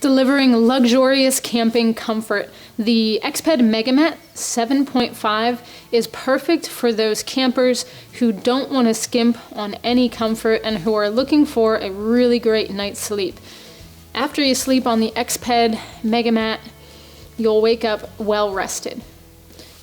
Delivering luxurious camping comfort, the Exped MegaMat 7.5 is perfect for those campers who don't want to skimp on any comfort and who are looking for a really great night's sleep. After you sleep on the Exped MegaMat, you'll wake up well rested.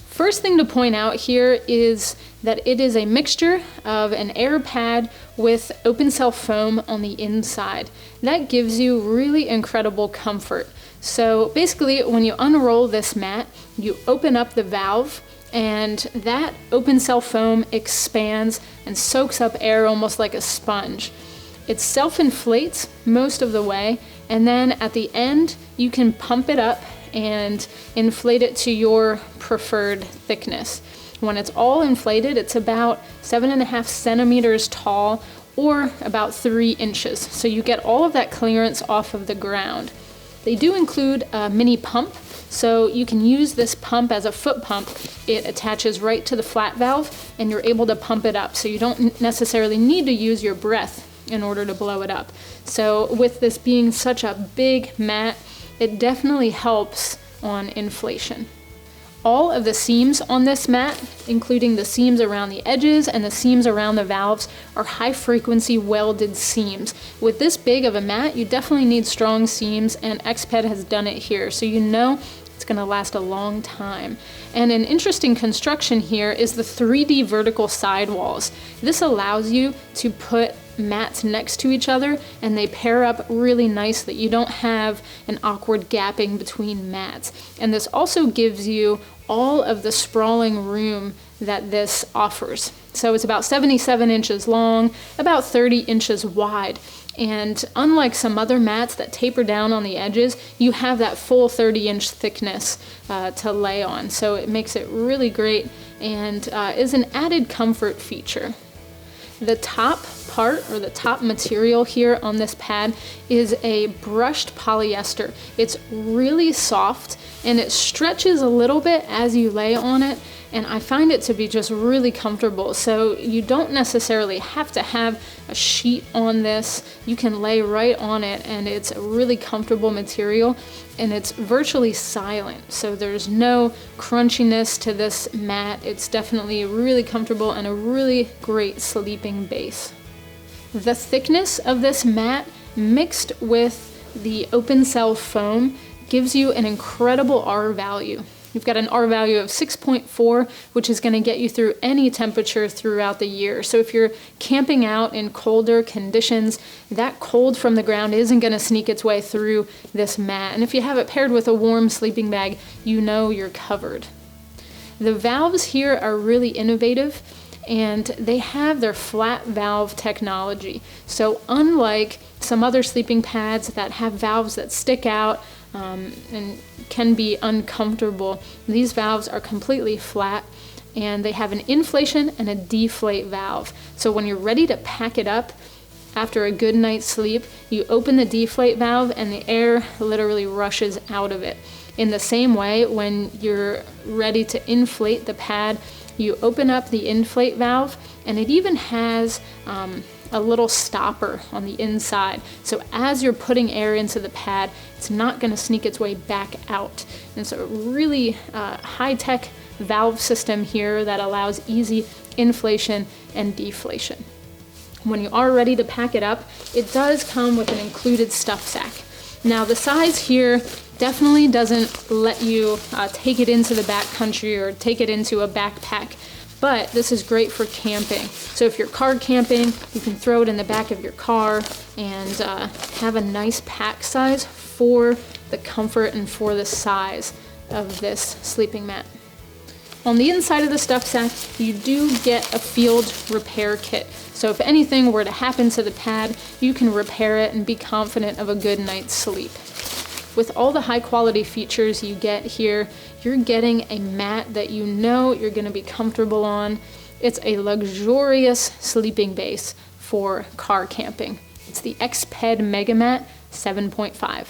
First thing to point out here is that it is a mixture of an air pad with open cell foam on the inside. That gives you really incredible comfort. So basically, when you unroll this mat, you open up the valve and that open cell foam expands and soaks up air almost like a sponge. It self-inflates most of the way, and then at the end you can pump it up and inflate it to your preferred thickness. When it's all inflated, it's about 7.5 centimeters tall or about 3 inches. So you get all of that clearance off of the ground. They do include a mini pump, so you can use this pump as a foot pump. It attaches right to the flat valve and you're able to pump it up, so you don't necessarily need to use your breath in order to blow it up. So with this being such a big mat, it definitely helps on inflation. All of the seams on this mat, including the seams around the edges and the seams around the valves, are high frequency welded seams. With this big of a mat, you definitely need strong seams, and Exped has done it here, so you know it's going to last a long time. And an interesting construction here is the 3D vertical sidewalls. This allows you to put mats next to each other and they pair up really nicely. You don't have an awkward gapping between mats. And this also gives you all of the sprawling room that this offers. So it's about 77 inches long, about 30 inches wide. And unlike some other mats that taper down on the edges, you have that full 30-inch thickness to lay on. So it makes it really great and is an added comfort feature. The top part, or the top material here on this pad, is a brushed polyester. It's really soft and it stretches a little bit as you lay on it, and I find it to be just really comfortable. So you don't necessarily have to have a sheet on this. You can lay right on it and it's a really comfortable material, and it's virtually silent. So there's no crunchiness to this mat. It's definitely really comfortable and a really great sleeping base. The thickness of this mat mixed with the open cell foam gives you an incredible R value. You've got an R value of 6.4, which is going to get you through any temperature throughout the year. So if you're camping out in colder conditions, that cold from the ground isn't going to sneak its way through this mat. And if you have it paired with a warm sleeping bag, you know you're covered. The valves here are really innovative, and they have their flat valve technology. So unlike some other sleeping pads that have valves that stick out and can be uncomfortable, these valves are completely flat, and they have an inflation and a deflate valve. So when you're ready to pack it up after a good night's sleep, you open the deflate valve and the air literally rushes out of it. In the same way, when you're ready to inflate the pad, you open up the inflate valve, and it even has a little stopper on the inside. So as you're putting air into the pad, it's not going to sneak its way back out. And so a really high-tech valve system here that allows easy inflation and deflation. When you are ready to pack it up, it does come with an included stuff sack. Now the size here definitely doesn't let you take it into the backcountry or take it into a backpack, but this is great for camping. So if you're car camping, you can throw it in the back of your car and have a nice pack size for the comfort and for the size of this sleeping mat. On the inside of the stuff sack, you do get a field repair kit. So if anything were to happen to the pad, you can repair it and be confident of a good night's sleep. With all the high quality features you get here, you're getting a mat that you know you're going to be comfortable on. It's a luxurious sleeping base for car camping. It's the Exped MegaMat 7.5.